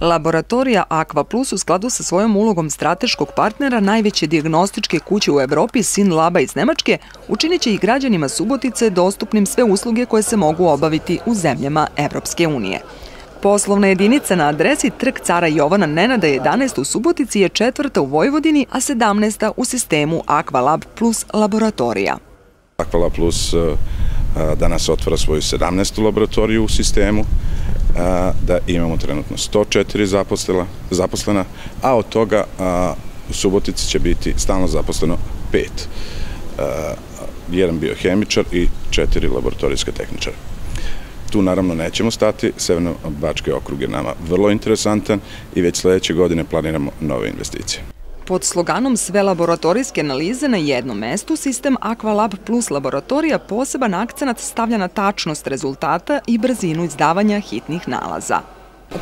Laboratorija Aqua Plus u skladu sa svojom ulogom strateškog partnera najveće dijagnostičke kuće u Evropi Synlaba iz Nemačke učinit će i građanima Subotice dostupnim sve usluge koje se mogu obaviti u zemljama Evropske unije. Poslovna jedinica na adresi Trg Cara Jovana Nenada 11 u Subotici je 4. u Vojvodini, a 17. u sistemu Aqualab Plus laboratorija. Aqualab Plus danas otvara svoju 17. laboratoriju u sistemu, da imamo trenutno 104 zaposlena, a od toga u Subotici će biti stalno zaposleno 5. Jedan biohemičar i 4 laboratorijska tehničara. Tu naravno nećemo stati, Severno-Bački okrug je nama vrlo interesantan i već sledeće godine planiramo nove investicije. Pod sloganom sve laboratorijske analize na jednom mestu, sistem Aqualab Plus laboratorija poseban akcenat stavlja na tačnost rezultata i brzinu izdavanja hitnih nalaza.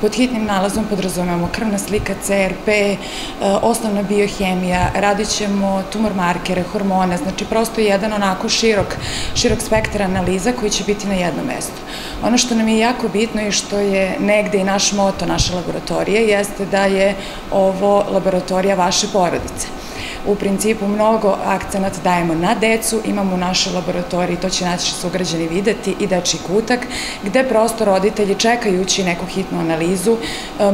Pod hitnim nalazom podrazumevamo krvna slika, CRP, osnovna biohemija, radit ćemo tumor markere, hormone, znači prosto jedan onako širok spektar analiza koji će biti na jednom mestu. Ono što nam je jako bitno i što je negde i naš moto naše laboratorije jeste da je ovo laboratorija vaše porodice. U principu mnogo akcenat dajemo na decu, imamo u našoj laboratoriji, to će naši sugrađani videti, i dečji kutak, gde prosto roditelji čekajući neku hitnu analizu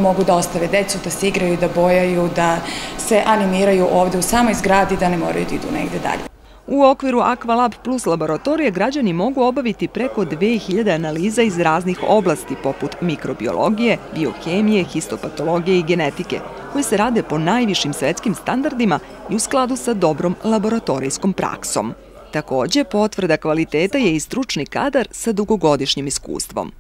mogu da ostave decu, da se igraju, da bojaju, da se animiraju ovde u samoj zgradi, da ne moraju da idu negde dalje. U okviru Aqualab Plus laboratorije građani mogu obaviti preko 2000 analiza iz raznih oblasti poput mikrobiologije, biohemije, histopatologije i genetike, koje se rade po najvišim svetskim standardima i u skladu sa dobrom laboratorijskom praksom. Takođe, potvrda kvaliteta je i stručni kadar sa dugogodišnjim iskustvom.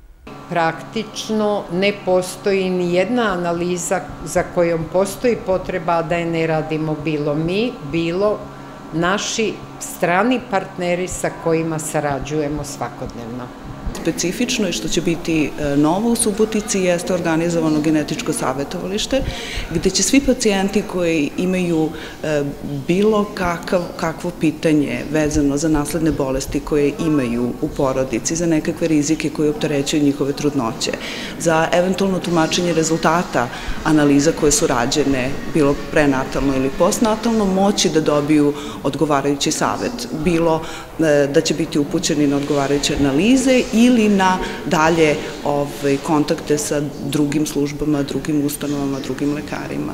Praktično ne postoji ni jedna analiza za kojom postoji potreba da je ne radimo bilo mi, bilo naši strani partneri sa kojima sarađujemo svakodnevno. Specifično i što će biti novo u Subotici jeste organizovano genetičko savjetovalište, gde će svi pacijenti koji imaju bilo kakvo pitanje vezano za nasledne bolesti koje imaju u porodici, za nekakve rizike koje opterećuju njihove trudnoće, za eventualno tumačenje rezultata analiza koje su rađene, bilo prenatalno ili postnatalno, moći da dobiju odgovarajući savjet, bilo da će biti upućeni na odgovarajuće analize ili na dalje kontakte sa drugim službama, drugim ustanovama, drugim lekarima.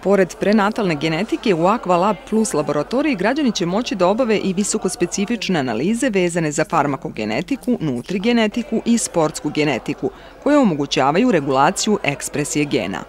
Pored prenatalne genetike, u Aqualab Plus laboratoriji građani će moći da obave i visokospecifične analize vezane za farmakogenetiku, nutrigenetiku i sportsku genetiku, koje omogućavaju regulaciju ekspresije gena.